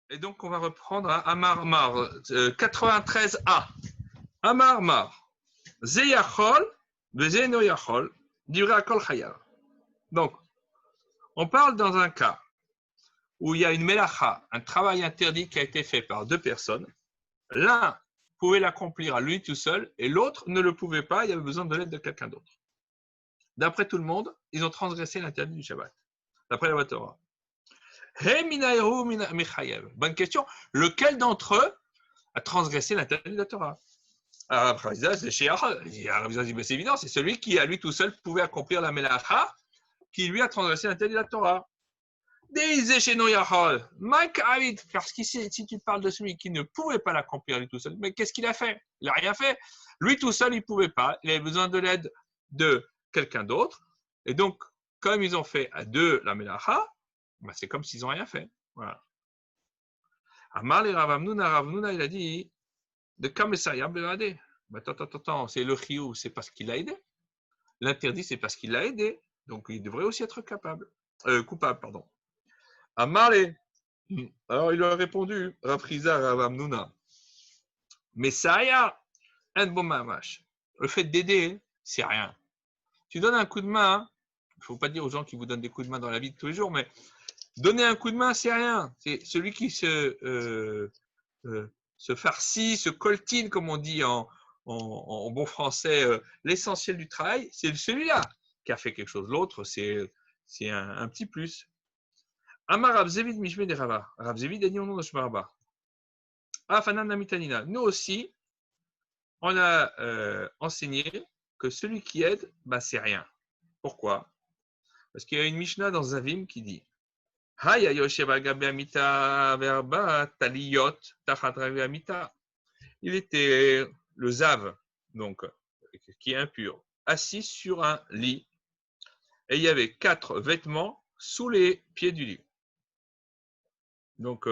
Et donc, on va reprendre à Amar Mar, 93a. Amar Mar. Ze yachol, ze no yachol, divrei kol chayav. Donc, on parle dans un cas où il y a une melacha, un travail interdit qui a été fait par deux personnes. L'un pouvait l'accomplir à lui tout seul et l'autre ne le pouvait pas, il avait besoin de l'aide de quelqu'un d'autre. D'après tout le monde, ils ont transgressé l'interdit du Shabbat. D'après la Torah. Bonne question. Lequel d'entre eux a transgressé l'interdit de la Torah? Alors, c'est c'est évident, c'est celui qui, à lui tout seul, pouvait accomplir la melacha, qui lui a transgressé l'interdit de la Torah. Parce que si tu parles de celui qui ne pouvait pas l'accomplir lui tout seul, mais qu'est-ce qu'il a fait? Il n'a rien fait. Lui tout seul, il ne pouvait pas. Il avait besoin de l'aide de quelqu'un d'autre. Et donc, comme ils ont fait à deux la melacha, ben c'est comme s'ils n'ont rien fait. Voilà. Amar et Rav Hamnouna, il a dit de Kamesaya Beradé. Attends, c'est le chiou, c'est parce qu'il l'a aidé. L'interdit, c'est parce qu'il l'a aidé. Donc, il devrait aussi être coupable, pardon. Amaré. Alors, il lui a répondu, Rapriza Rav Hamnouna. Messaya, un bon mamash. Le fait d'aider, c'est rien. Tu donnes un coup de main, il ne faut pas dire aux gens qui vous donnent des coups de main dans la vie de tous les jours, mais donner un coup de main, c'est rien. C'est celui qui se farcit, se coltine, comme on dit en bon français, l'essentiel du travail, c'est celui-là qui a fait quelque chose. L'autre, c'est un petit plus. Amar Rav Zevid Mishme de Rava. Rav Zevid a dit au nom de Shmaraba. Afanan Namitanina. Nous aussi, on a enseigné que celui qui aide, bah, c'est rien. Pourquoi? Parce qu'il y a une Mishnah dans Zavim qui dit il était le Zav, donc, qui est impur, assis sur un lit, et il y avait 4 vêtements sous les pieds du lit. Donc,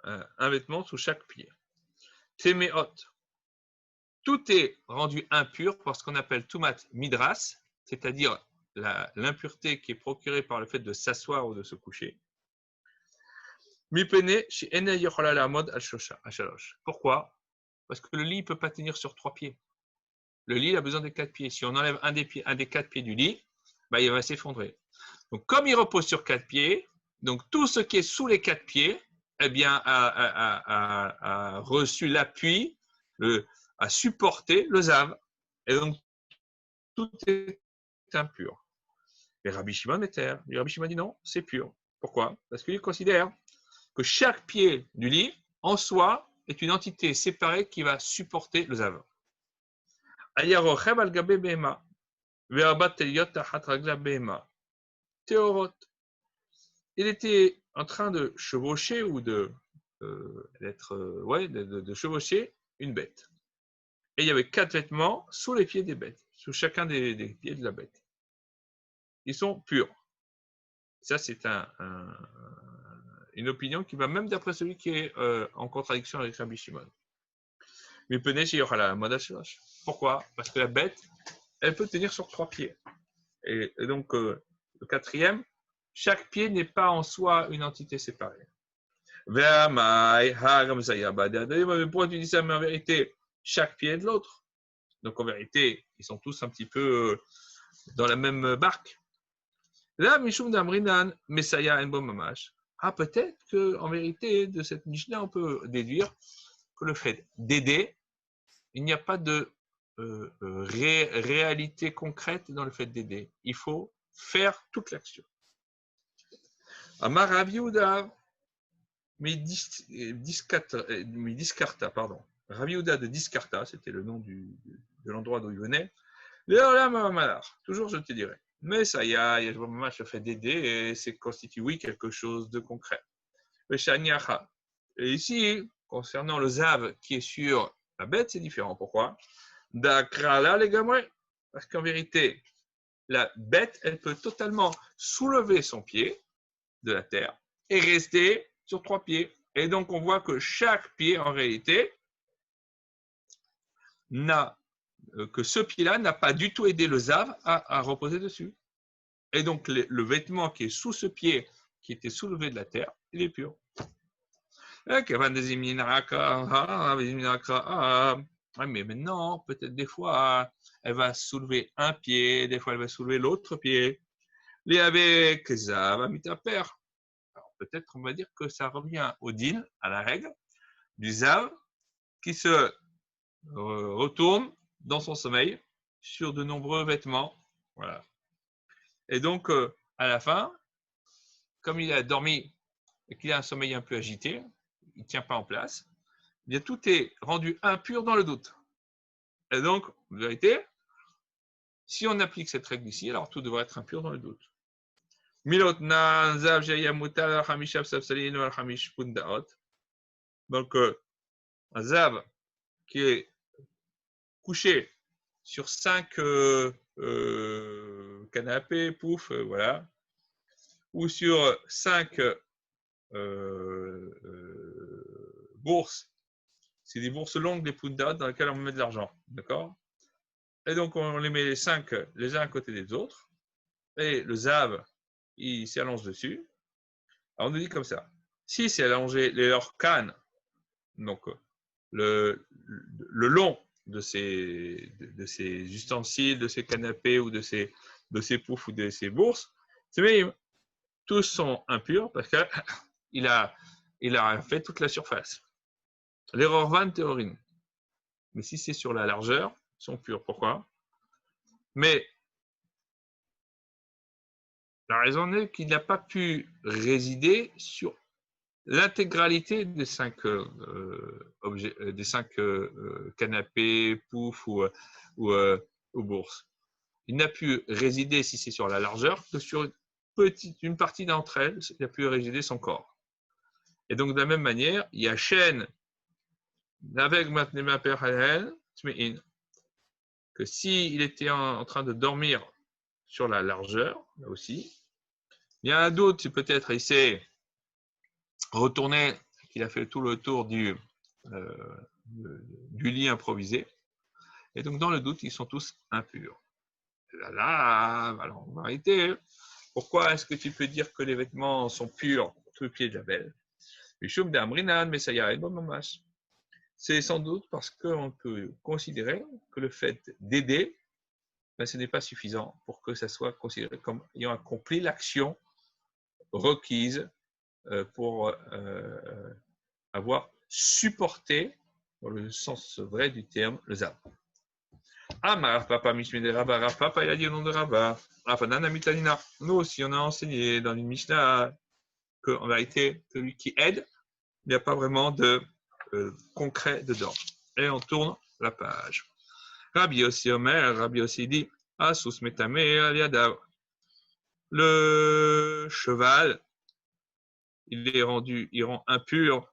un vêtement sous chaque pied. Temeot. Tout est rendu impur par ce qu'on appelle Tumat Midras, c'est-à-dire l'impureté qui est procurée par le fait de s'asseoir ou de se coucher. Pourquoi? Parce que le lit ne peut pas tenir sur 3 pieds. Le lit a besoin des 4 pieds. Si on enlève un des 4 pieds du lit, bah, il va s'effondrer. Donc, comme il repose sur 4 pieds, donc tout ce qui est sous les 4 pieds, eh bien, a reçu l'appui, a supporté le zav. Et donc, tout est impur. Et Rabbi Shimon est terre. Et Rabbi Shimon dit non, c'est pur. Pourquoi? Parce qu'il considère que chaque pied du lit, en soi, est une entité séparée qui va supporter le zav. Il était en train de chevaucher ou de chevaucher une bête. Et il y avait 4 vêtements sous les pieds des bêtes, sous chacun des pieds de la bête. Ils sont purs. Ça, c'est une opinion qui va même d'après celui qui est en contradiction avec Rabbi Shimon. Mais pourquoi? Parce que la bête, elle peut tenir sur 3 pieds. Et donc, le 4e, chaque pied n'est pas en soi une entité séparée. Pourquoi tu dis ça? Mais en vérité, chaque pied est de l'autre. Donc, en vérité, ils sont tous un petit peu dans la même barque. Là, Mishum d'Amrinan, Messaya en Mamash. Ah, peut-être qu'en vérité, de cette Mishnah, on peut déduire que le fait d'aider, il n'y a pas de réalité concrète dans le fait d'aider. Il faut faire toute l'action. Amar Rav Yehuda, Discarta, pardon. Rav Yehuda de Discarta, c'était le nom de l'endroit d'où il venait. Toujours, je te dirais. Mais ça y est, le fait d'aider et c'est constitue, oui, quelque chose de concret. Et ici, concernant le zav qui est sur la bête, c'est différent. Pourquoi? Parce qu'en vérité, la bête, elle peut totalement soulever son pied de la terre et rester sur 3 pieds. Et donc, on voit que chaque pied, en réalité, que ce pied-là n'a pas du tout aidé le zav à reposer dessus. Et donc, le vêtement qui est sous ce pied, qui était soulevé de la terre, il est pur. Mais maintenant, peut-être des fois, elle va soulever un pied, des fois elle va soulever l'autre pied. Les avec ça va mitaper. Alors peut-être on va dire que ça revient au din, à la règle du zav qui se retourne dans son sommeil sur de nombreux vêtements. Voilà. Et donc, à la fin, comme il a dormi et qu'il a un sommeil un peu agité, il ne tient pas en place, eh bien, tout est rendu impur dans le doute. Et donc, en vérité, si on applique cette règle ici, alors tout devrait être impur dans le doute. Donc, un zav qui est couché sur 5 canapés, pouf, voilà, ou sur 5 bourses. C'est des bourses longues, des pundas, dans lesquelles on met de l'argent. D'accord? Et donc, on les met les 5 les uns à côté des autres. Et le zav, il s'allonge dessus. Alors, on nous dit comme ça. Si c'est allongé leur canne, donc le long de ces ustensiles, de ces canapés ou de ces poufs ou de ces bourses, c'est même tous sont impurs parce qu'il a fait toute la surface. L'erreur van théorine. Mais si c'est sur la largeur, ils sont purs. Pourquoi? Mais la raison est qu'il n'a pas pu résider sur l'intégralité des 5 objets, des 5 canapés, poufs ou bourses. Il n'a pu résider, si c'est sur la largeur, que sur une partie d'entre elles, il a pu résider son corps. Et donc, de la même manière, il y a chaîne avec Matnema Perhalen, que s'il était en train de dormir sur la largeur, là aussi, il y a un doute, si peut-être il s'est retourné, qu'il a fait tout le tour du lit improvisé. Et donc, dans le doute, ils sont tous impurs. Alors, en vérité, pourquoi est-ce que tu peux dire que les vêtements sont purs sous le pied de la belle? C'est sans doute parce qu'on peut considérer que le fait d'aider, ce n'est pas suffisant pour que ça soit considéré comme ayant accompli l'action requise pour avoir supporté, dans le sens vrai du terme, le zav. Rav Papa Mishmede Rabba, Rav Papa il a dit au nom de Rabba, Rafanana Mitanina. Nous aussi on a enseigné dans une Mishnah qu'en vérité, celui qui aide, il n'y a pas vraiment de concret dedans. Et on tourne la page. Rabbi Yossi Omer, Rabbi Yossi dit, Asus Metame Aliadav. Le cheval, il rend impur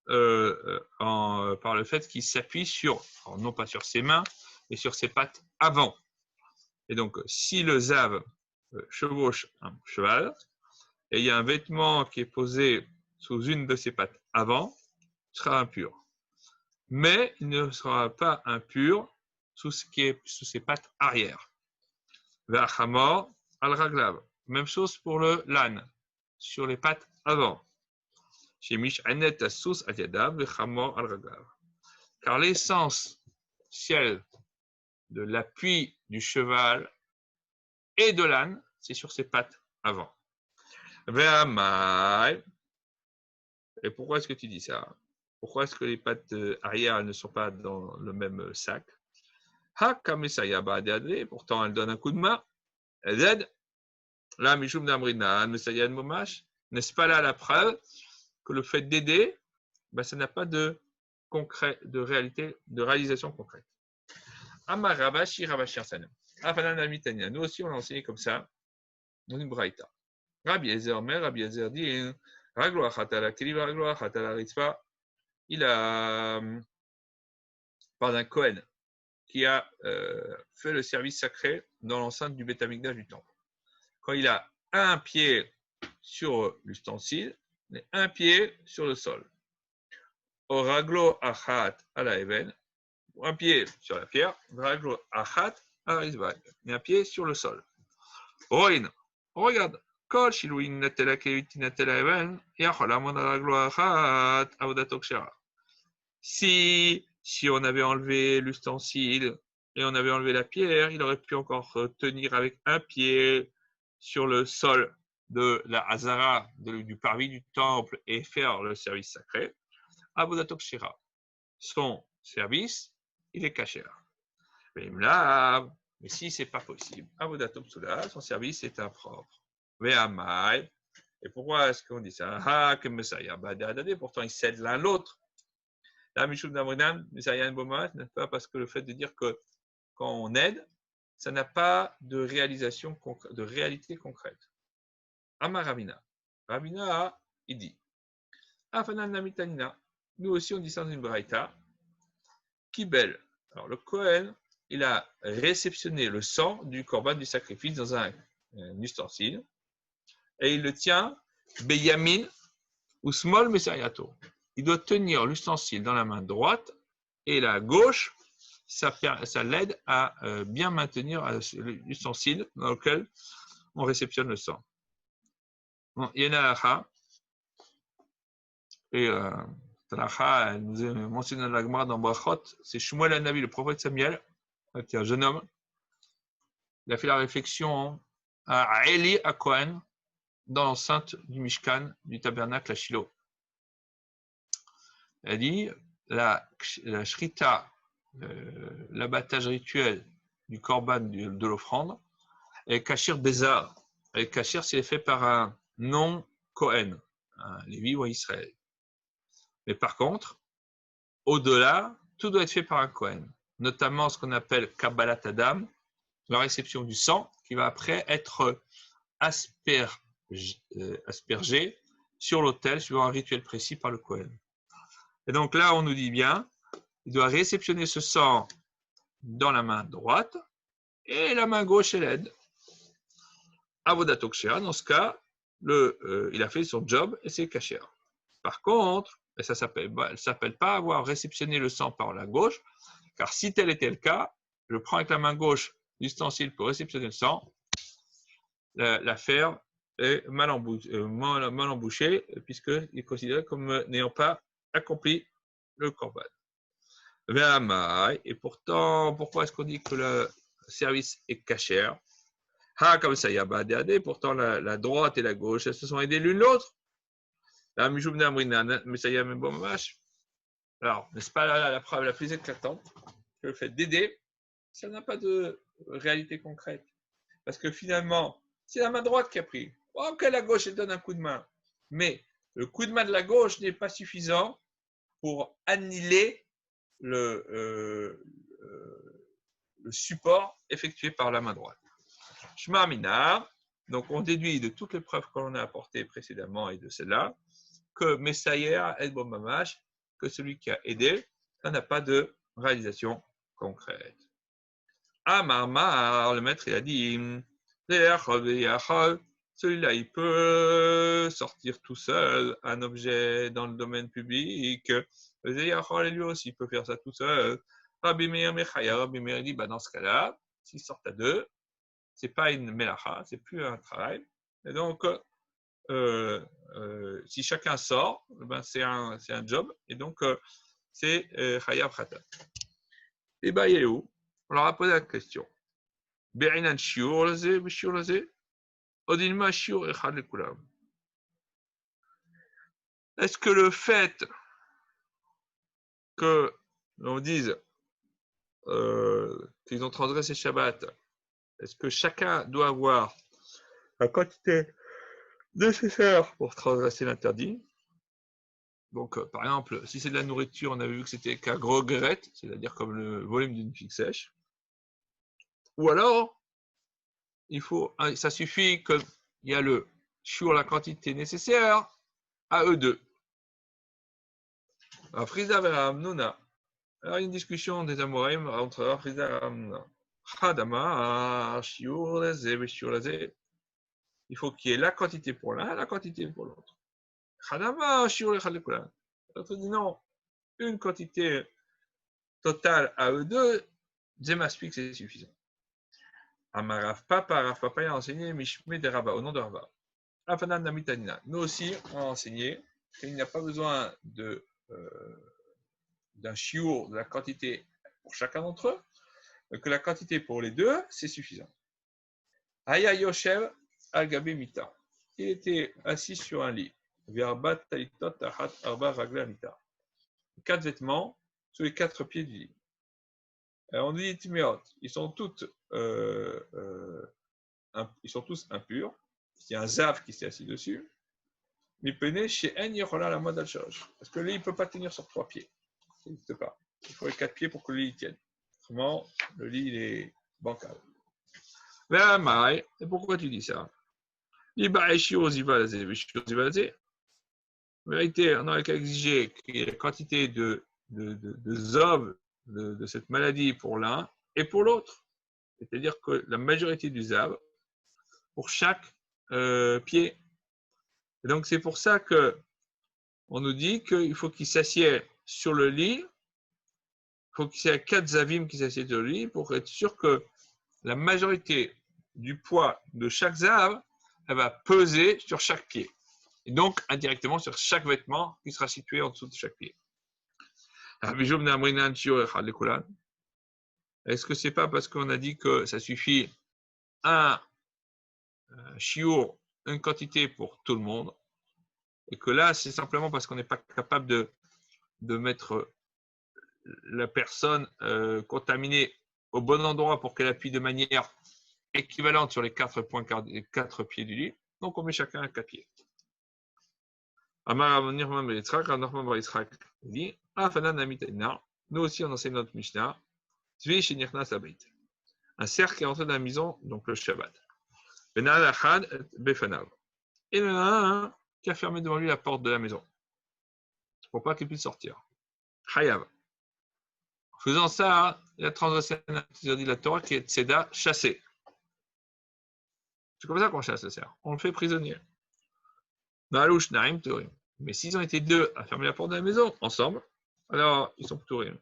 par le fait qu'il s'appuie sur, non pas sur ses mains, mais sur ses pattes avant. Et donc, si le zav chevauche un cheval, et il y a un vêtement qui est posé sous une de ses pattes avant, il sera impur. Mais il ne sera pas impur sous ses pattes arrière. Ve'achamor al raglav. Même chose pour le l'âne, sur les pattes avant. Car l'essentiel de l'appui du cheval et de l'âne, c'est sur ses pattes avant. Et pourquoi est-ce que tu dis ça? Pourquoi est-ce que les pattes arrière ne sont pas dans le même sac? Pourtant, elle donne un coup de main. Elle aide. Là, Mishum Damrina, Momash. N'est-ce pas là la preuve que le fait d'aider, ça n'a pas de concret, de réalisation concrète. Amar Ravashi Ravashi Asanem. Nous aussi, on l'a enseigné comme ça dans une braïta. Rabbi Ezer Omer, Rabbi Ezer dit, Raglo Achatala Keliva, Raglo Achatala Ritzpa. Il a par d'un Kohen qui a fait le service sacré dans l'enceinte du Beth Amikdash du temple. Quand il a un pied sur l'ustensile et un pied sur le sol. Oraglo achat à la even, un pied sur la pierre, raglo achat à la risbag, et un pied sur le sol. Roïn, regarde, כל שילוי נטל הכאית נטל האבן, יכול לעמוד על רגלו האחת, עבודתו כשרה. Si on avait enlevé l'ustensile et on avait enlevé la pierre, il aurait pu encore tenir avec un pied sur le sol de la Hazara, du parvis du temple et faire le service sacré. Avodato kshira. Son service, il est kasher. Mais si c'est pas possible, Avodato psula, son service est impropre. Ve'amai. Et pourquoi est-ce qu'on dit ça? Ah, que Messiah. Pourtant, ils cèdent l'un l'autre. Là, Mishum Damrinan, Messiah Bomat, n'est pas parce que le fait de dire que quand on aide, ça n'a pas de réalisation, de réalité concrète. Amar Ravina. Ravina, il dit Afanan Namitanina. Nous aussi, on dit ça dans une braïta. Kibel. Alors, le Kohen, il a réceptionné le sang du korban du sacrifice dans un ustensile et il le tient Beyamin ou Small Messiato. Il doit tenir l'ustensile dans la main droite et la gauche, ça l'aide à bien maintenir l'ustensile dans lequel on réceptionne le sang. Bon, il y en a un et Tanacha, elle nous est mentionné dans la Gemara dans Brachot, c'est Shmuel Hanavi, le prophète Samuel, qui est un jeune homme. Il a fait la réflexion à Eli à Kohen dans l'enceinte du Mishkan, du tabernacle à Shiloh. Elle dit la shrita, l'abattage rituel du korban de l'offrande, est kashir bezar. Et kashir, s'il est fait par un non-Kohen, un Lévi ou un Israël. Mais par contre, au-delà, tout doit être fait par un Kohen, notamment ce qu'on appelle Kabbalat Adam, la réception du sang, qui va après être aspergé sur l'autel suivant un rituel précis par le Kohen. Et donc là, on nous dit bien, il doit réceptionner ce sang dans la main droite et la main gauche elle aide. Avodato kshera, dans ce cas, il a fait son job et c'est kasher. Par contre, et ça ne s'appelle pas avoir réceptionné le sang par la gauche, car si tel était le cas, je prends avec la main gauche l'ustensile pour réceptionner le sang, l'affaire est mal embouchée, puisqu'il est considéré comme n'ayant pas accompli le korban. Et pourtant, pourquoi est-ce qu'on dit que le service est kasher? Comme ça, il y a pourtant la droite et la gauche, elles se sont aidées l'une l'autre. Alors, n'est-ce pas la preuve la plus éclatante que le fait d'aider, ça n'a pas de réalité concrète. Parce que finalement, c'est la main droite qui a pris. Ok, la gauche, elle donne un coup de main. Mais le coup de main de la gauche n'est pas suffisant pour annihiler le support effectué par la main droite. Shema Minar, donc on déduit de toutes les preuves que l'on a apportées précédemment et de celle-là, que Messayer et Bomamash, que celui qui a aidé, ça n'a pas de réalisation concrète. Amar, le maître, il a dit, celui-là, il peut sortir tout seul un objet dans le domaine public. Lui aussi, il peut faire ça tout seul. Rabbi Meir dit, dans ce cas-là, s'ils sortent à deux, c'est pas une melacha, c'est plus un travail. Et donc, si chacun sort, c'est un job. Et donc, c'est chayav khatat. Et il est où? On leur a posé la question. Be'inan shiur lazé, b'shiur lazé, odilma shiur echad lekulam. Est-ce que le fait que l'on dise qu'ils ont transgressé Shabbat, est-ce que chacun doit avoir la quantité nécessaire pour transgresser l'interdit? Donc, par exemple, si c'est de la nourriture, on avait vu que c'était qu'un gros grette, c'est-à-dire comme le volume d'une figue sèche. Ou alors, ça suffit qu'il y a le sur la quantité nécessaire à eux deux. Frisa et Amnuna. Alors, il y a une discussion des Amoraïm entre Frisa et Amnuna. Hadama, shiur lazé, shiur lazé. Il faut qu'il y ait la quantité pour l'un et la quantité pour l'autre. Hadama, shiur echad lekulam. L'autre dit non, une quantité totale à eux deux, Zemaspik, c'est suffisant. Rav Papa, il a enseigné Mishmé de Rava, au nom de Rava. Nous aussi, on a enseigné qu'il n'y a pas besoin d'un chiour de la quantité pour chacun d'entre eux, que la quantité pour les deux, c'est suffisant. Aya Yoshev al-Gabe Mita. Il était assis sur un lit. Quatre vêtements sous les quatre pieds du lit. On dit Timeot, ils sont tous impurs. Il y a un zav qui s'est assis dessus. Mais pené chez En Yerola la mode al-Shoj. Parce que le lit ne peut pas tenir sur 3 pieds. Ça n'existe pas. Il faut les 4 pieds pour que le lit tienne. Autrement, le lit il est bancal. Et pourquoi tu dis ça? En vérité, on n'aurait qu'à exiger qu'il y ait la quantité de ZOV de cette maladie pour l'un et pour l'autre. C'est-à-dire que la majorité du ZAV pour chaque pied. Et donc, c'est pour ça qu'on nous dit qu'il faut qu'il s'assied sur le lit. Il faut qu'il y ait 4 Zavim qui s'assiedent sur le lit pour être sûr que la majorité du poids de chaque Zav, elle va peser sur chaque pied. Et donc, indirectement, sur chaque vêtement qui sera situé en dessous de chaque pied. Est-ce que c'est pas parce qu'on a dit que ça suffit un chiour, une quantité pour tout le monde, et que là, c'est simplement parce qu'on n'est pas capable de mettre la personne contaminée au bon endroit pour qu'elle appuie de manière équivalente sur les 4 points, les 4 pieds du lit. Donc, on met chacun un 4 pieds. Il dit, nous aussi, on enseigne notre Mishnah. Un cerf qui est rentré dans la maison, donc le Shabbat. Et il y en a un qui a fermé devant lui la porte de la maison pour pas qu'il puisse sortir. Chayav. En faisant ça, il a transgressé l'interdit de la Torah qui est Tzeda, chassé. C'est comme ça qu'on chasse le cerf. On le fait prisonnier. Mais s'ils ont été deux à fermer la porte de la maison ensemble, alors ils sont pturim.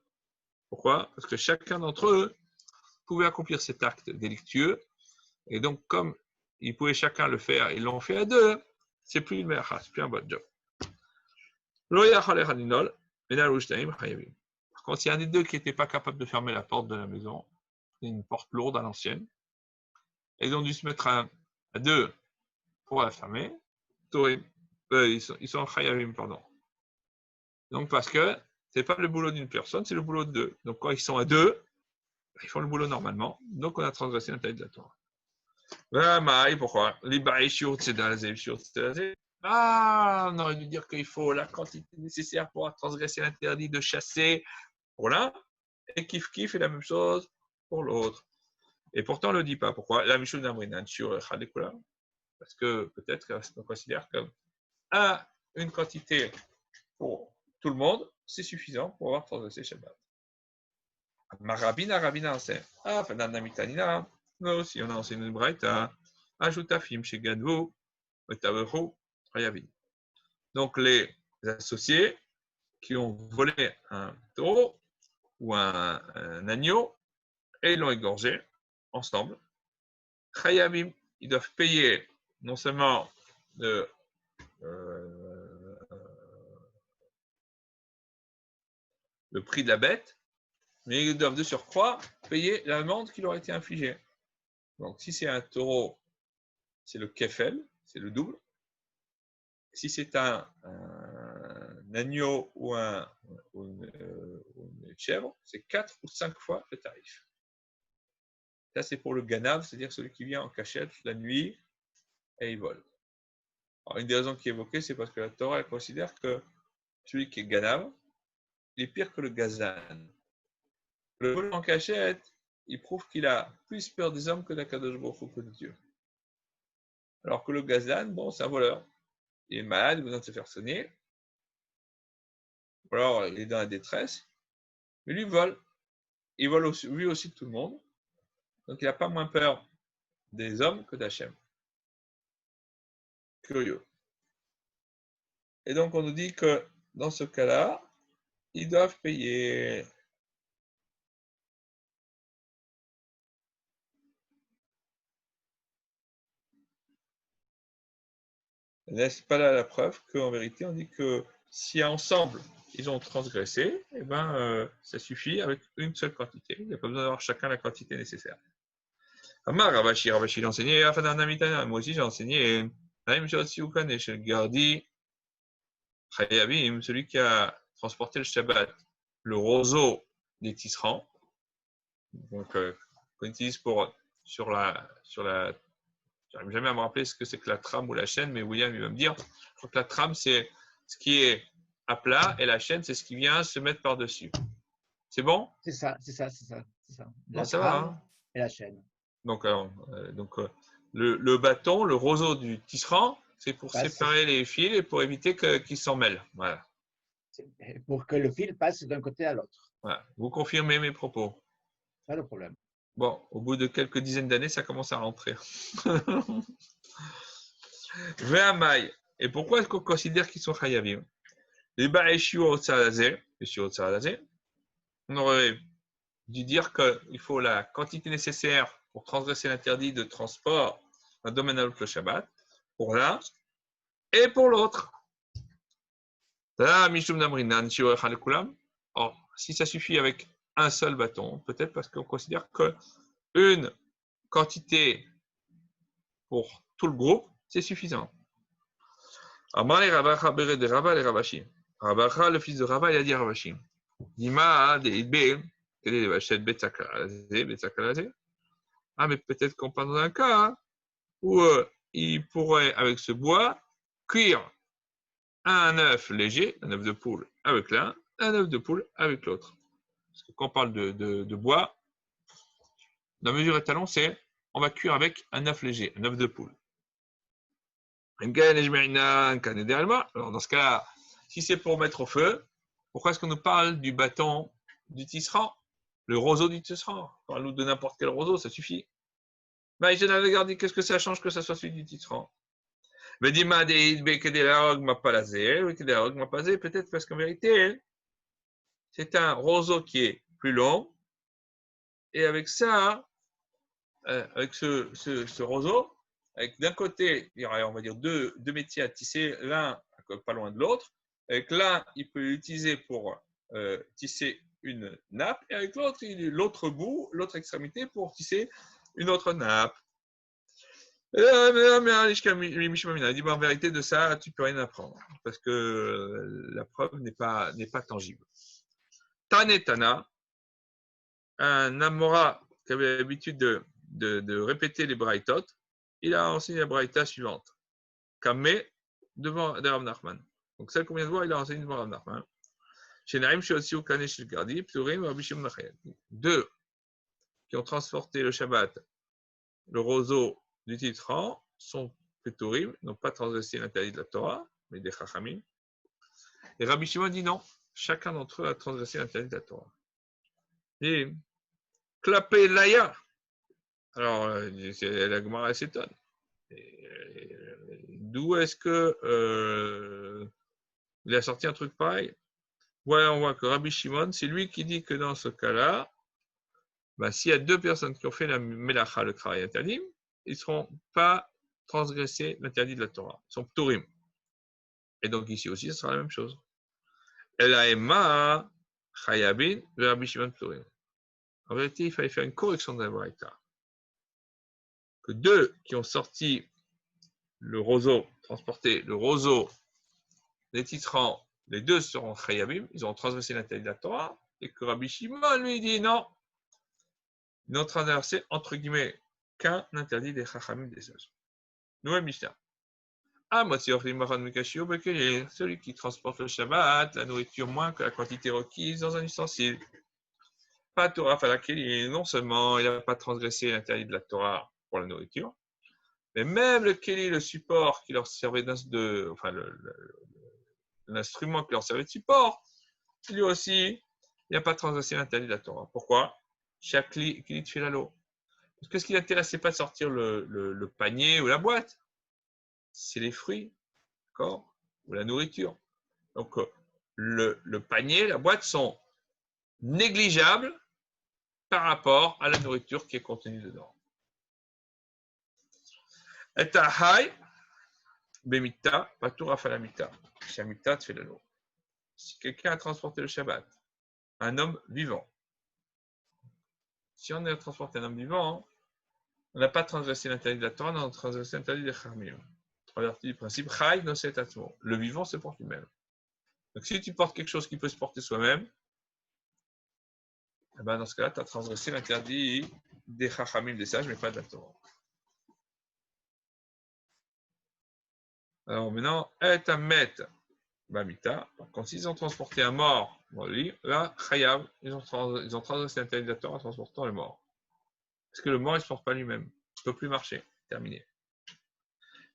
Pourquoi? Parce que chacun d'entre eux pouvait accomplir cet acte délictueux. Et donc, comme ils pouvaient chacun le faire, ils l'ont fait à deux, c'est plus une meracha, c'est plus un bon job. Par contre, il y a un des deux qui n'était pas capable de fermer la porte de la maison, une porte lourde à l'ancienne, et ils ont dû se mettre à deux pour la fermer. Ils sont chayavim, pardon. Donc, parce que c'est pas le boulot d'une personne, c'est le boulot de deux. Donc, quand ils sont à deux, ils font le boulot normalement. Donc, on a transgressé l'interdit de la Torah. Pourquoi? On aurait dû dire qu'il faut la quantité nécessaire pour transgresser l'interdit de chasser pour l'un, et kiff fait la même chose pour l'autre. Et pourtant, on ne le dit pas. Pourquoi? La Michou d'Amrinan sur Khadekula. Parce que peut-être qu'on considère comme une quantité pour tout le monde, c'est suffisant pour avoir transgressé Shabbat. Rabina enseigne. Fernanda Mitanina. Nous aussi, on a enseigné une braïta. Ajoutafim chez Gadvo, Taveru, Hayavin. Donc, les associés qui ont volé un taureau ou un agneau et ils l'ont égorgé ensemble. Hayavim, ils doivent payer non seulement le prix de la bête, mais ils doivent de surcroît payer l'amende qui leur a été infligée. Donc, si c'est un taureau, c'est le kefel, c'est le double. Si c'est un agneau ou une chèvre, c'est 4 ou 5 fois le tarif. Ça, c'est pour le ganav, c'est-à-dire celui qui vient en cachette la nuit et il vole. Alors, une des raisons qui est évoquée, c'est parce que la Torah elle considère que celui qui est ganav, il est pire que le gazan. Le vol en cachette, il prouve qu'il a plus peur des hommes que d'Akadosh Baruch Hu, que de Dieu. Alors que le gazan, bon, c'est un voleur. Il est malade, il a besoin de se faire sonner. Ou alors, il est dans la détresse. Mais lui vole. Il vole aussi, lui aussi de tout le monde. Donc, il n'a pas moins peur des hommes que d'Hachem. Curieux. Et donc, on nous dit que dans ce cas-là, ils doivent payer. N'est-ce pas là la preuve qu'en vérité, on dit que si ensemble ils ont transgressé, eh ben, ça suffit avec une seule quantité. Il n'y a pas besoin d'avoir chacun la quantité nécessaire. Amar Ravashi, Ravashi l'a enseigné, moi aussi j'ai enseigné. Gardi, celui qui a transporté le Shabbat, le roseau des tisserands, donc qu'on utilise pour sur la, j'arrive jamais à me rappeler ce que c'est que la trame ou la chaîne, mais William il va me dire, je crois que la trame c'est ce qui est à plat et la chaîne c'est ce qui vient se mettre par dessus. C'est bon? C'est ça. La Bon, ça va. trame Hein, et la chaîne. donc le bâton, le roseau du tisserand, c'est pour séparer les fils et pour éviter qu'ils s'en mêlent. Voilà. Pour que le fil passe d'un côté à l'autre. Voilà. Vous confirmez mes propos? Pas de problème. Bon, au bout de quelques dizaines d'années, ça commence à rentrer. Ve'amai. Et pourquoi est-ce qu'on considère qu'ils sont chayavim? Les ba'eshiu otzalazé, on aurait dû dire qu'il faut la quantité nécessaire pour transgresser l'interdit de transport d'un domaine à l'autre le Shabbat, pour l'un et pour l'autre. Or, si ça suffit avec un seul bâton, peut-être parce qu'on considère qu'une quantité pour tout le groupe, c'est suffisant. Amar les Rabacha Bere de Rabba les Rabashi. Rabacha, le fils de Rabba, il a dit à Rabashi. Dima de Idbe, quel est le Vachet Betsakalazé? Ah, mais peut-être qu'on parle dans un cas où il pourrait, avec ce bois, cuire un œuf léger, un œuf de poule avec l'un, un œuf de poule avec l'autre. Parce que quand on parle de bois, la mesure étalon, c'est on va cuire avec un œuf léger, un œuf de poule. Alors dans ce cas-là, si c'est pour mettre au feu, pourquoi est-ce qu'on nous parle du bâton du tisserand, le roseau du tisserand? Parle-nous de n'importe quel roseau, ça suffit. Mais je n'avais regardé, qu'est-ce que ça change que ça soit celui du tisserand? Peut-être parce qu'en vérité, c'est un roseau qui est plus long, et avec ça, avec ce roseau, avec d'un côté, il y aurait, on va dire, deux métiers à tisser, l'un pas loin de l'autre. Avec l'un, il peut l'utiliser pour tisser une nappe, et avec l'autre bout, l'autre extrémité, pour tisser une autre nappe. Il dit, en vérité, de ça, tu ne peux rien apprendre, parce que la preuve n'est pas tangible. Tanetana, un Amora qui avait l'habitude de répéter les braïtot, il a enseigné la braïta suivante. Kamé devant Rav Nachman. Donc celle qu'on vient de voir, il a enseigné devant Rav Nachman. Deux qui ont transporté le Shabbat, le roseau du tisserand, sont Peturim, n'ont pas transgressé l'interdit de la Torah, mais des Chachamim. Et Rabbi Shimon dit non, chacun d'entre eux a transgressé l'interdit de la Torah. Et Klapé Laya. Alors, la Gemara s'étonne. D'où est-ce que il a sorti un truc pareil? Voilà, on voit que Rabbi Shimon, c'est lui qui dit que dans ce cas-là, s'il y a deux personnes qui ont fait la melacha, le travail interdit, ils ne seront pas transgressés l'interdit de la Torah. Ils sont pturim. Et donc ici aussi, ce sera la même chose. Elaema chayabin le Rabbi Shimon pturim. En vérité, il fallait faire une correction de la braïta. Que deux qui ont sorti le roseau, transporté le roseau des tisserands, les deux seront chayabim, ils auront transgressé l'interdit de la Torah, et que Rabbi Shimon lui dit non, il est en train d'inverser, entre guillemets, qu'un interdit des chachamim des sages. Nouvelle Mishnah. Celui qui transporte le Shabbat, la nourriture moins que la quantité requise dans un ustensile. Pas Torah falakeli, non seulement il n'a pas transgressé l'interdit de la Torah pour la nourriture, mais même le keli, le support qui leur servait l'instrument qui leur servait de support, lui aussi, il n'a pas transgressé l'interdit de la Torah. Pourquoi? Chaque keli te fait l'eau. Parce que ce qui l'intéresse, ce n'est pas de sortir le panier ou la boîte, c'est les fruits, d'accord, ou la nourriture. Donc, le panier, la boîte sont négligeables par rapport à la nourriture qui est contenue dedans. Et Bemita, Patour Afalamita. Shamita, tu fais l'anneau. Si quelqu'un a transporté le Shabbat, un homme vivant, si on a transporté un homme vivant, on n'a pas transgressé l'interdit de la Torah, on a transgressé l'interdit des Charmim. On a parti du principe, Chai no set atmo. Le vivant se porte lui-même. Donc si tu portes quelque chose qui peut se porter soi-même, eh ben dans ce cas-là, tu as transgressé l'interdit des Chachamim, des sages, mais pas de la Torah. Alors maintenant, et amet bamita. Quand ils ont transporté un mort dans le lit, là, chayav, ils ont transgressé l'interdit de la Torah en transportant le mort. Parce que le mort, il ne se porte pas lui-même. Il ne peut plus marcher. Terminé.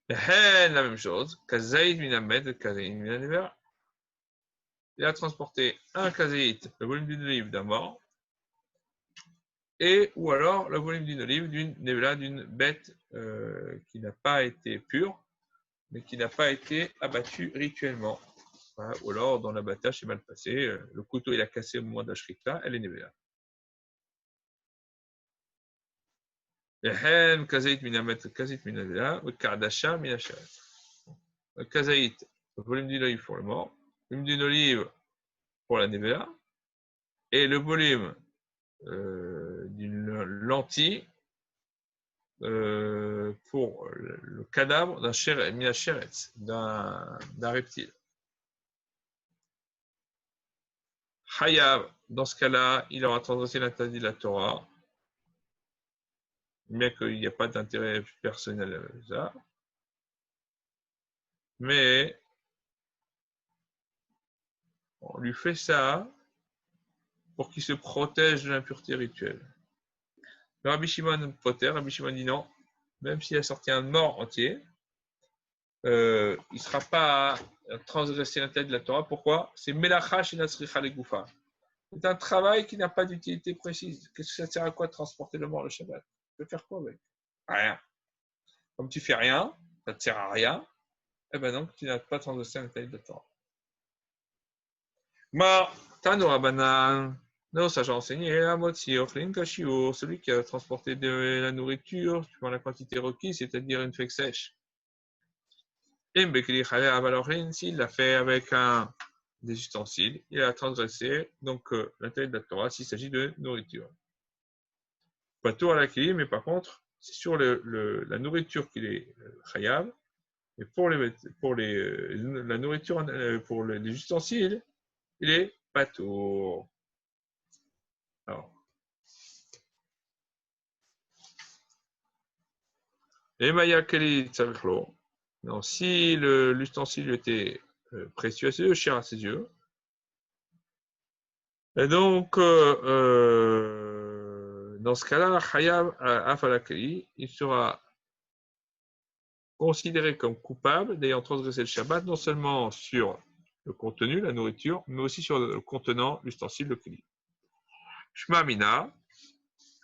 La même chose. Kazaïd minamed, kazaïd minanever. Il a transporté un kazaït, le volume d'une olive d'un mort, et ou alors le volume d'une olive d'une nevela, d'une bête qui n'a pas été pure, mais qui n'a pas été abattue rituellement. Voilà. Ou alors, dans l'abattage, c'est mal passé. Le couteau, il a cassé au moment de la shrita, elle est nevela. Le kazaït minamet, le kazaït minavela, le kardasha minachat. Le kazaït, le volume d'une olive pour le mort, le volume d'une olive pour la nevela, et le volume d'une lentille pour le cadavre d'un reptile. Hayav, dans ce cas-là, il aura transgressé l'interdit de la Torah, bien qu'il n'y a pas d'intérêt personnel à ça. Mais on lui fait ça pour qu'il se protège de l'impureté rituelle. Le Rabbi Shimon Poter, Rabbi Shimon dit non, même s'il a sorti un mort entier, il ne sera pas transgressé l'interdit de la Torah. Pourquoi? C'est Melacha Shinatzricha Legoufa. C'est un travail qui n'a pas d'utilité précise. Qu'est-ce que ça sert à quoi de transporter le mort le Shabbat? Tu peux faire quoi avec? Rien. Comme tu fais rien, ça ne te sert à rien, eh ben donc tu n'as pas transgressé l'interdit de la Torah. Ma Tano Rabanan. Non, ça j'ai enseigné à Motsi, Ochlin Kashiur, celui qui a transporté de la nourriture suivant la quantité requise, c'est-à-dire une feuille sèche. Et Mbekli Chaleh Avalochlin, s'il l'a fait avec des ustensiles, il a transgressé donc l'interdit de la Torah s'il s'agit de nourriture. Pas tout à la Kili, mais par contre, c'est sur la nourriture qu'il est chayav, et pour la nourriture, pour les ustensiles, il est patour. Alors. Et Maya Keli Tzavechlo. Donc, si l'ustensile était précieux à ses yeux, cher à ses yeux, et donc, dans ce cas-là, Chayav Afalakeli, il sera considéré comme coupable d'ayant transgressé le Shabbat, non seulement sur le contenu, la nourriture, mais aussi sur le contenant, l'ustensile, le keli. Shma Mina,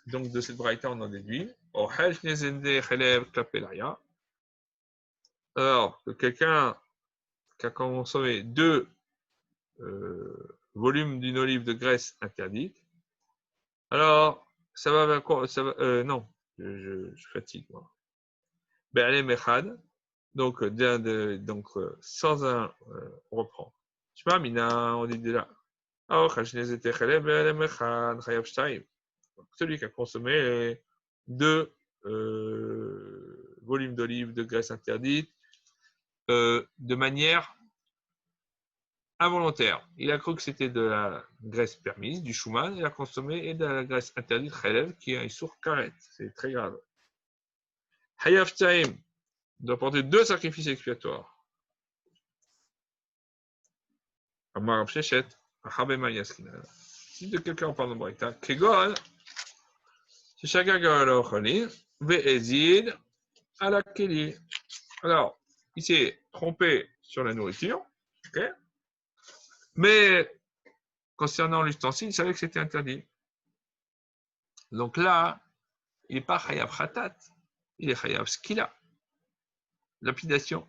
donc de cette braïta, on en déduit. Alors, quelqu'un qui a consommé 2 volumes d'une olive de graisse interdite, alors, ça va quoi? Non, je fatigue, moi. Be'alem echad, donc, sans un, on reprend. Shma Mina, on dit déjà. Celui qui a consommé 2 volumes d'olive de graisse interdite de manière involontaire. Il a cru que c'était de la graisse permise, du chouman, il a consommé et de la graisse interdite, chalev, qui est un sourd karet. C'est très grave. Hayav Tzaim doit porter 2 sacrifices expiatoires. Amar Shechet, Habema Yaskina. Si de quelqu'un en parle de Braïta, Kegon, c'est Shagaga Alochalin, Ve'ezid, Alakeli. Alors, il s'est trompé sur la nourriture, ok? Mais concernant l'ustensile, il savait que c'était interdit. Donc là, il n'est pas Chayav Khatat, il est Chayav Skila, lapidation.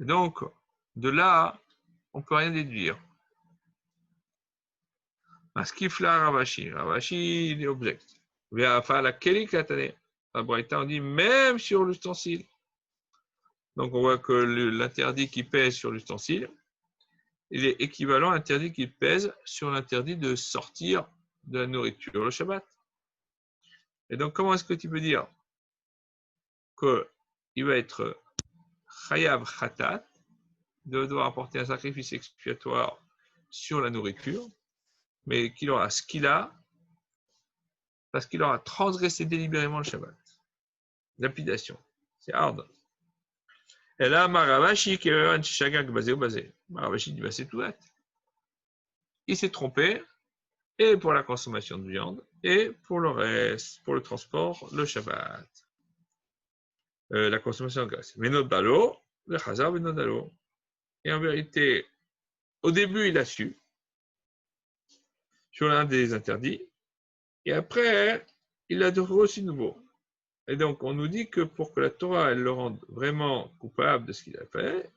Et donc, de là, on ne peut rien déduire. Skifla Ravashi. Ravashi, il est object. La Keli Katane. La Braïta, on dit même sur l'ustensile. Donc, on voit que l'interdit qui pèse sur l'ustensile, il est équivalent à l'interdit qui pèse sur l'interdit de sortir de la nourriture le Shabbat. Et donc, comment est-ce que tu peux dire qu'il va être chayav khatat, de devoir apporter un sacrifice expiatoire sur la nourriture, mais qu'il aura ce qu'il a, parce qu'il aura transgressé délibérément le Shabbat. Lapidation. C'est hard. Et là, Maravashi, qui est un shagag basé au basé. Maravashi dit, c'est tout net. Il s'est trompé, et pour la consommation de viande, et pour le reste, pour le transport, le Shabbat. La consommation de graisse. Mais notre balo, le chazar, mais notre balo. Et en vérité, au début, il a su, sur l'un des interdits, et après, il a reçu nouveau. Et donc, on nous dit que pour que la Torah, elle le rende vraiment coupable de ce qu'il a fait,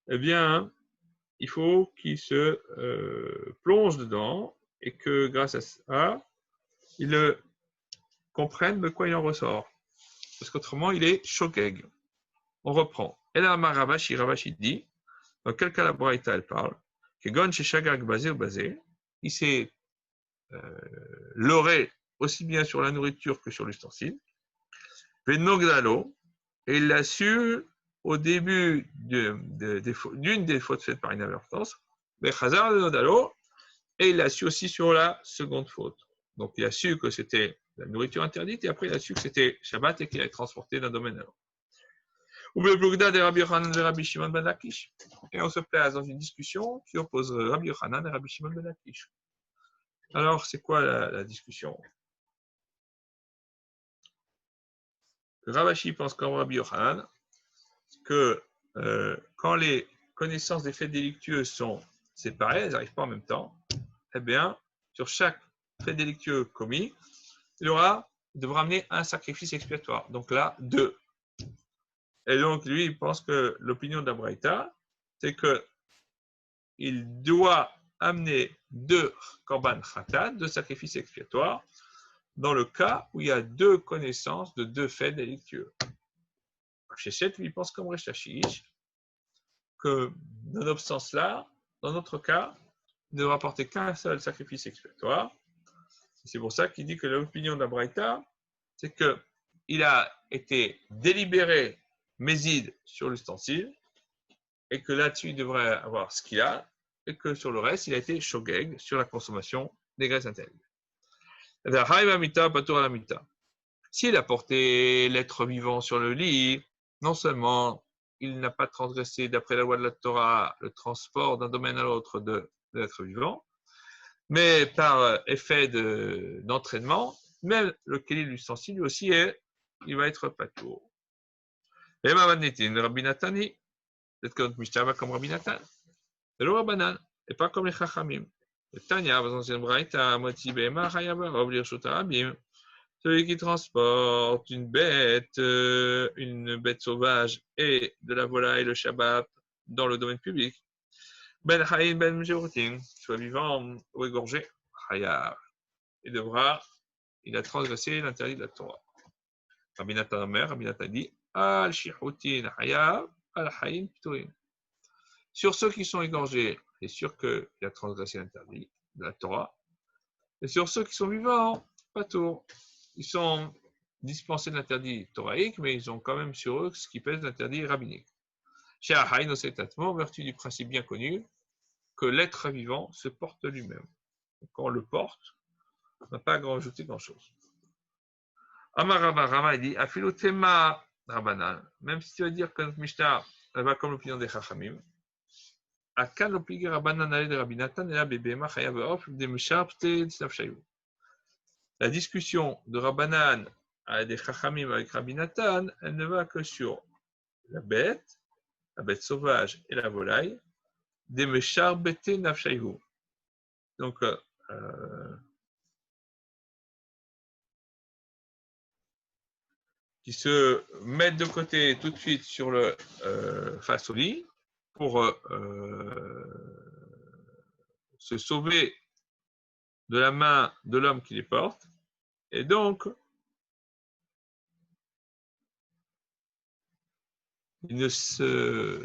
eh bien, il faut qu'il se plonge dedans et que grâce à ça, il comprenne de quoi il en ressort. Parce qu'autrement, il est shogeg. On reprend. Et là, Ravashi dit, dans quel cas la Braïta, elle parle, que Gon chez Shagag basé ou basé, il s'est leurré aussi bien sur la nourriture que sur l'ustensile. Venogdalo, et il l'a su au début d'une des fautes faites par inadvertance, mais Chazar de Nodalo, et il l'a su aussi sur la seconde faute. Donc il a su que c'était la nourriture interdite, et après il a su que c'était Shabbat et qu'il allait transporter d'un domaine à l'autre. Et on se place dans une discussion qui oppose Rabbi Yochanan et Rabbi Shimon ben Lakish. Alors, c'est quoi la discussion? Ravashi pense comme Rabbi Yochanan que quand les connaissances des faits délictueux sont séparées, elles n'arrivent pas en même temps, eh bien, sur chaque fait délictueux commis, il devra amener un sacrifice expiatoire. Donc là, 2. Et donc, lui, il pense que l'opinion de la Braïta, c'est qu'il doit amener 2 korban khatat, 2 sacrifices expiatoires, dans le cas où il y a 2 connaissances de 2 faits délictueux. Chéchet, lui, il pense comme Resh Lakish, que nonobstant cela, dans notre cas, il ne devra apporter qu'un seul sacrifice expiatoire. C'est pour ça qu'il dit que l'opinion de la Braïta, c'est qu'il a été délibéré mésid sur l'ustensile, et que là-dessus, il devrait avoir ce qu'il a, et que sur le reste, il a été shogeg sur la consommation des graisses internes. S'il a porté l'être vivant sur le lit, non seulement il n'a pas transgressé, d'après la loi de la Torah, le transport d'un domaine à l'autre de l'être vivant, mais par effet d'entraînement, même le kéli de l'ustensile, lui aussi, il va être patour. Et Mamadnitin, Rabbi Natani, peut-être que notre Mishnah va comme Rabbi Natan, et le Rabbanan, et pas comme les Chachamim. Le Tanya, dans une braïta, Moti Behema, Chayabarov, l'Irshut Arabim, celui qui transporte une bête sauvage et de la volaille le Shabbat dans le domaine public, Ben Chayin Ben Mjeurutin, soit vivant ou égorgé, Chayav, il a transgressé l'interdit de la Torah. Rabbi Natan Omer, Rabbi Natan dit, Al Shihutin Chayav, Al Chayin Pturin. Sur ceux qui sont égorgés, c'est sûr qu'il a transgressé l'interdit de la Torah. Et sur ceux qui sont vivants, pas tout. Ils sont dispensés de l'interdit thoraïque, mais ils ont quand même sur eux ce qui pèse l'interdit rabbinique. Chez Ahaïn, en vertu du principe bien connu, que l'être vivant se porte lui-même. Quand on le porte, on n'a pas à ajouter grand-chose. Amar Rama, il dit, Afilotema Rabanan, même si tu vas dire que notre Mishnah, elle va comme l'opinion des Chachamim, la discussion de Rabbanan à des Chachamim avec Rabbi Nathan, elle ne va que sur la bête sauvage et la volaille, des Meshar Bete Nafshayu. Donc, qui se mettent de côté tout de suite sur le face au lit pour se sauver de la main de l'homme qui les porte. Et donc, ils ne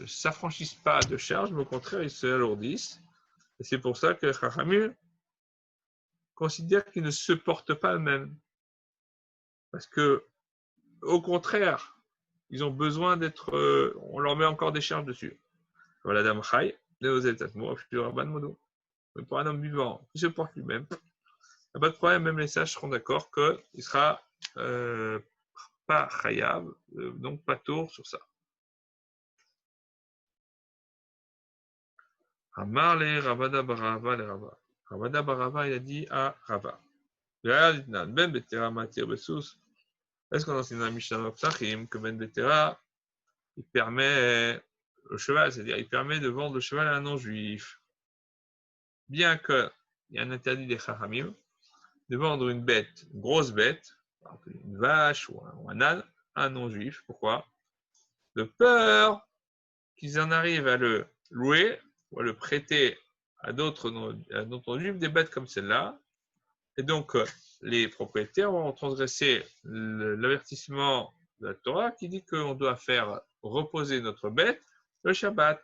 s'affranchissent pas de charges, mais au contraire, ils se alourdissent. Et c'est pour ça que les Chachamim considèrent qu'ils ne se portent pas eux-mêmes. Parce que, au contraire, ils ont besoin d'être. On leur met encore des charges dessus. Voilà, Dame Chai, mais pour un homme vivant qui se porte lui-même, il n'y a pas de problème, même les sages seront d'accord qu'il ne sera pas chayav, donc pas tour sur ça. Amar le Ravada Barava le Rava. Ravada Barava, il a dit à Rava. Ben Betera Matir Besous. Est-ce qu'on enseigne dans la Mishnah Psachim que Ben Betera, il permet le cheval, c'est-à-dire il permet de vendre le cheval à un non-juif. Bien qu'il y ait un interdit des Chachamim de vendre une bête, une grosse bête, une vache ou un âne, à un non-juif. Pourquoi? De peur qu'ils en arrivent à le louer ou à le prêter à d'autres non-juifs des bêtes comme celle-là. Et donc, les propriétaires vont transgresser l'avertissement de la Torah qui dit qu'on doit faire reposer notre bête le Shabbat.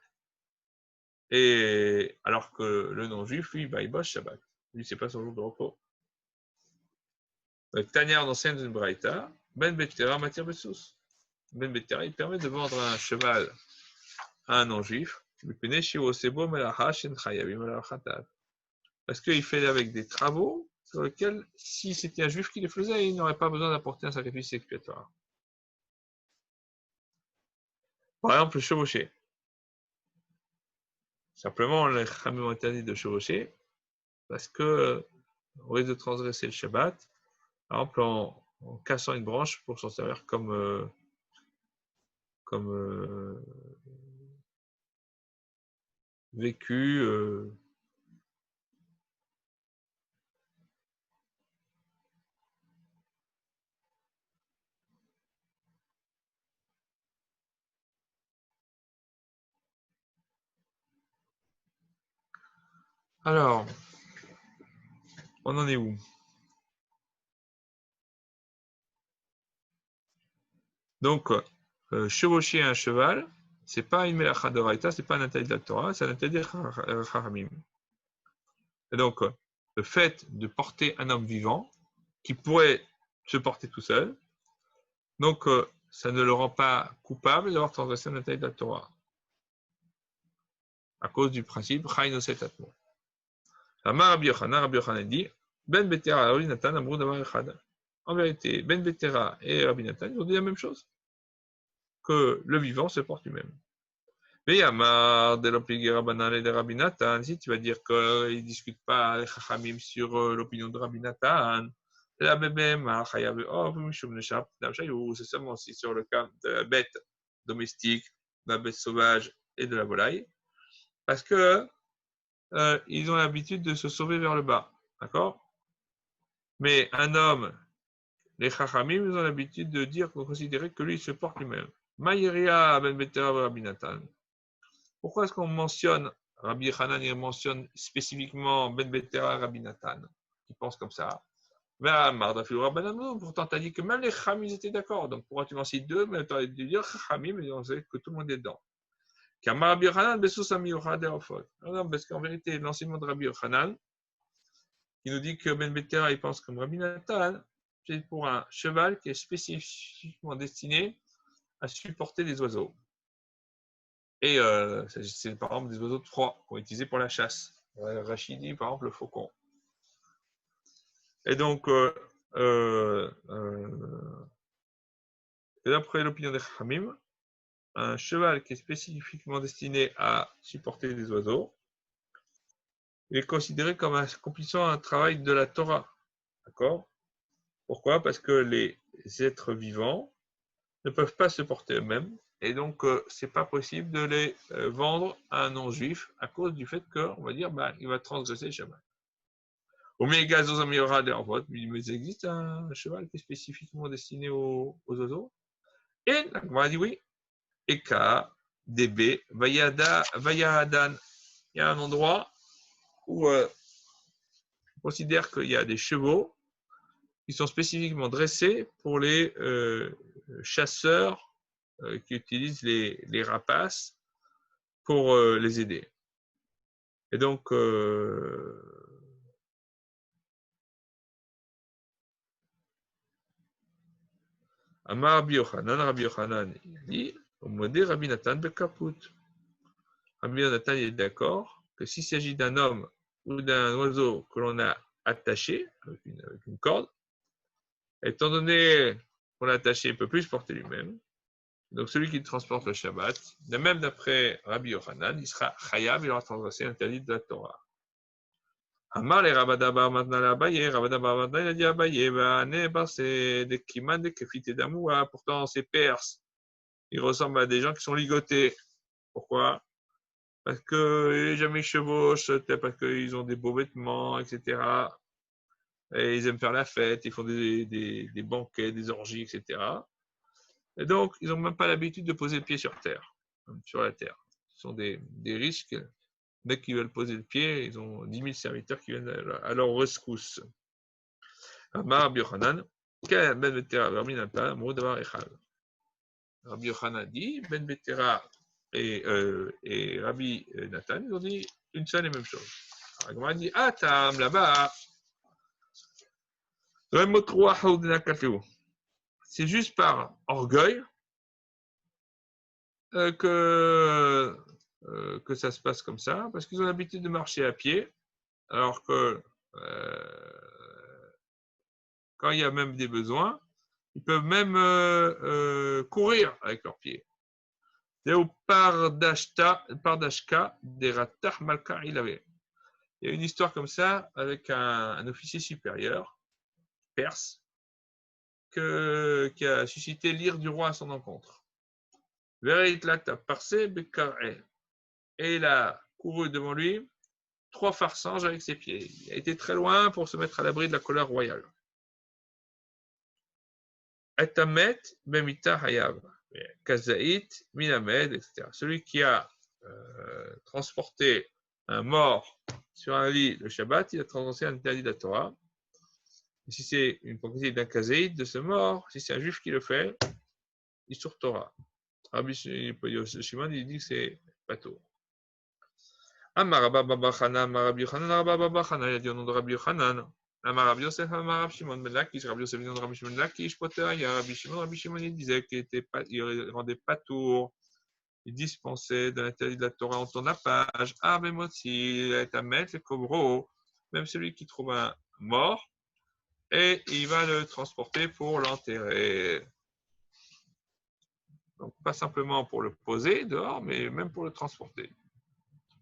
Et alors que le non-juif, lui, il bosse Shabbat. Lui, c'est pas son jour de repos. Tania en enseigne une braïta, Ben Betera Matir Besous. Ben Betera, il permet de vendre un cheval à un non-juif, parce qu'il fait avec des travaux sur lesquels, si c'était un juif qui les faisait, il n'aurait pas besoin d'apporter un sacrifice expiatoire. Par exemple, le chevaucher. Simplement, les Chachamim ont interdit de chevaucher parce qu'on risque de transgresser le Shabbat, par exemple en cassant une branche pour s'en servir comme vécu. Alors, on en est où? Donc, chevaucher un cheval, c'est pas une melacha de raïta, c'est pas un interdit de la Torah, c'est un interdit de Chachamim. Et donc, le fait de porter un homme vivant, qui pourrait se porter tout seul, donc ça ne le rend pas coupable d'avoir transgressé un interdit de la Torah. À cause du principe, Chai no set atmo. Amar Rabbi Yochanan dit, Ben Betera et Rabbi Natan amrou davar echad. En vérité, Ben Betera et Rabbi Natan, ils ont dit la même chose, que le vivant se porte lui-même. Mais Amar de l'opinion Rabbanan et de Rabbi Natan, si tu vas dire qu'ils ne discutent pas les Chachamim sur l'opinion de Rabbi Natan, c'est seulement aussi sur le cas de la bête domestique, de la bête sauvage et de la volaille, parce que ils ont l'habitude de se sauver vers le bas, d'accord? Mais un homme, les Chachamim, ils ont l'habitude de dire, de considérer que lui, il se porte lui-même. Maïria ben Betera Rabbi Natan. Pourquoi est-ce qu'on mentionne, Rabbi Hanan, il mentionne spécifiquement Ben Betera Rabbi Natan, qui pense comme ça? Pourtant, tu as dit que même les Chachamim étaient d'accord. Donc, pourquoi tu m'en cites deux? Mais tu as dû dire Chachamim, mais on sait que tout le monde est dedans. Non, parce qu'en vérité, l'enseignement de Rabbi Hanan, qui nous dit que Ben Betera, il pense comme Rabbi Natan, c'est pour un cheval qui est spécifiquement destiné à supporter des oiseaux. Et c'est par exemple des oiseaux de proie qu'on utilisait pour la chasse. Rachidi, par exemple, le faucon. Et donc, d'après l'opinion des Chachamim, un cheval qui est spécifiquement destiné à supporter des oiseaux, il est considéré comme accomplissant un travail de la Torah. D'accord? Pourquoi? Parce que les êtres vivants ne peuvent pas se porter eux-mêmes. Et donc, ce n'est pas possible de les vendre à un non-juif à cause du fait qu'on va dire il va transgresser le Shabbat. Mais il existe un cheval qui est spécifiquement destiné aux oiseaux? Et on a dit oui. Eka, DB, Vayahadan. Il y a un endroit où on considère qu'il y a des chevaux qui sont spécifiquement dressés pour les chasseurs qui utilisent les rapaces pour les aider. Et donc, Amar Rabbi Yochanan dit, Rabbi Nathan Bekaput. Rabbi Nathan est d'accord que s'il s'agit d'un homme ou d'un oiseau que l'on a attaché avec une corde, étant donné qu'on l'a attaché, il ne peut plus se porter lui-même. Donc celui qui transporte le Shabbat, même d'après Rabbi Yochanan, il sera chayav, il aura transgressé l'interdit de la Torah. Amar les Rabadabar maintenant la Abaye, Rabadabar maintenant il a dit Abaye, c'est des kiman, des kefite d'amoua, pourtant c'est perse. Ils ressemblent à des gens qui sont ligotés. Pourquoi? Parce qu'ils jamais chevauchent, parce qu'ils ont des beaux vêtements, etc. Et ils aiment faire la fête, ils font des banquets, des orgies, etc. Et donc, ils n'ont même pas l'habitude de poser le pied sur terre, sur la terre. Ce sont des riches. Dès qu'ils veulent poser le pied, ils ont 10 000 serviteurs qui viennent à leur rescousse. Amar Rabbi Yochanan, Ben Betera, Verminata, Modavar Echal. Rabbi Yochanan dit, Ben Betera et Rabbi Nathan, ils ont dit une seule et même chose. Alors, dit, ah, tam, là-bas, c'est juste par orgueil que ça se passe comme ça, parce qu'ils ont l'habitude de marcher à pied, alors que quand il y a même des besoins, ils peuvent même courir avec leurs pieds. Il y a une histoire comme ça avec un officier supérieur perse qui a suscité l'ire du roi à son encontre. Et il a couru devant lui 3 farsanges avec ses pieds. Il a été très loin pour se mettre à l'abri de la colère royale. Etamet bemita hayav, kazaït minamed, etc. Celui qui a transporté un mort sur un lit le Shabbat, il a transgressé un interdit de la Torah. Et si c'est une propriété d'un kazaït de ce mort, si c'est un juif qui le fait, il sur Torah. Rabbi Shimon, il dit que c'est pas tout. Amarabba Baba Chana, Rabbi Yochanan, Rabba Chana, il a dit au nom de Rabbi Yochanan. Rabbi Yosef, Rabbi Shimon ben Lakish, Rabbi Yosef, le nom de Rabbi Shimon ben Lakish, Poter, il y a Rabbi Shimon, il disait qu'il ne rendait pas tour, il dispensait de l'interdit de la Torah en tourne la page. Ah, mais moi aussi, il est à mettre le cobro, même celui qui trouve un mort, et il va le transporter pour l'enterrer. Donc, pas simplement pour le poser dehors, mais même pour le transporter.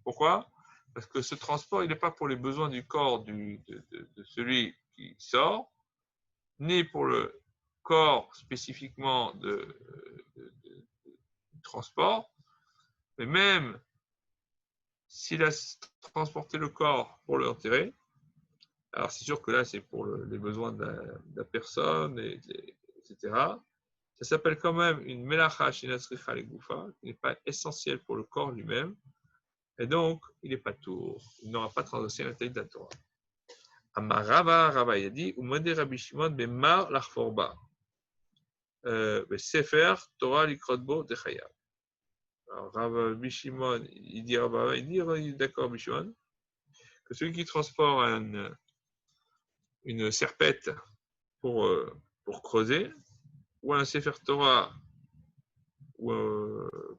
Pourquoi? Parce que ce transport, il n'est pas pour les besoins du corps de celui qui sort, ni pour le corps spécifiquement du transport, mais même s'il a transporté le corps pour l'enterrer, alors c'est sûr que là c'est pour les besoins de la personne, etc. Ça s'appelle quand même une melacha shinatzricha legoufa, qui n'est pas essentielle pour le corps lui-même, et donc il n'est pas tour, il n'aura pas transgressé l'interdit de la Torah. Amarava, Rava il a dit, Umade Rabbi Shimon bemar l'achforba, Sefer Torah likrotbo dechayav. Alors Rabbi Shimon, il dit d'accord Rabbi Shimon, que celui qui transporte une serpette pour creuser, ou un Sefer Torah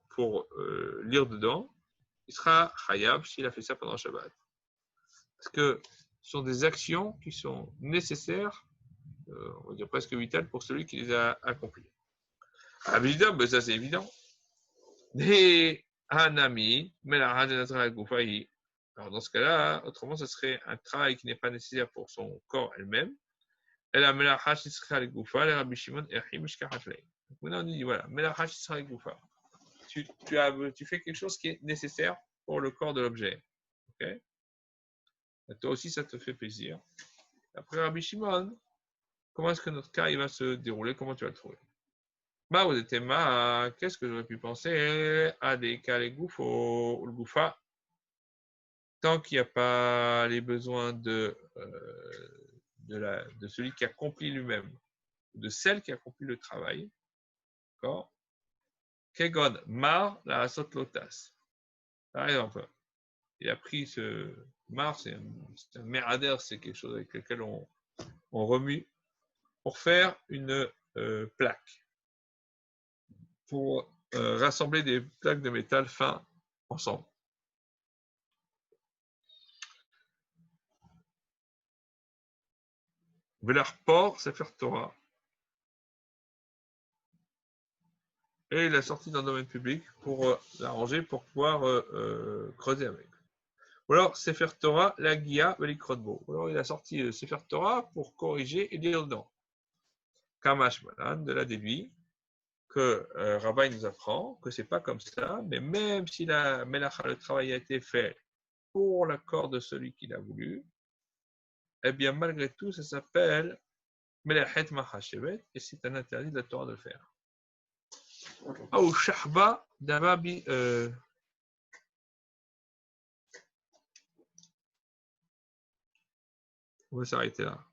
pour lire dedans, il sera chayav s'il a fait ça pendant le Shabbat. Parce que ce sont des actions qui sont nécessaires, on va dire presque vitales, pour celui qui les a accomplies. Ah, évidemment, ben ça c'est évident. Des hanami, alors dans ce cas-là, autrement, ce serait un travail qui n'est pas nécessaire pour son corps elle-même. Maintenant, on dit, voilà, tu fais quelque chose qui est nécessaire pour le corps de l'objet. Okay? Toi aussi, ça te fait plaisir. Après Rabbi Shimon, comment est-ce que notre cas il va se dérouler? Comment tu vas le trouver? Bah, vous êtes qu'est-ce que j'aurais pu penser à des cas les goufos ou le goufa? Tant qu'il n'y a pas les besoins de celui qui accomplit lui-même, de celle qui accomplit le travail, d'accord? Kegon Mar, la Asot Lotas. Par exemple, il a pris ce Mar, c'est un merader, c'est quelque chose avec lequel on remue pour faire une plaque, pour rassembler des plaques de métal fins ensemble. Velarport, Sefer Torah. Et il a sorti dans le domaine public pour l'arranger, pour pouvoir creuser avec. Ou alors Sefer Torah, la Guia, Velikrodbo. Ou alors il a sorti Sefer Torah pour corriger et lire dedans. Kamash Malan, de là déduit que Rabbi nous apprend que c'est pas comme ça, mais même si la Melacha, le travail a été fait pour l'accord de celui qui l'a voulu, eh bien malgré tout, ça s'appelle Melachet Machashevet et c'est un interdit de la Torah de le faire. Ou Shahba d'Ababi. On va s'arrêter là.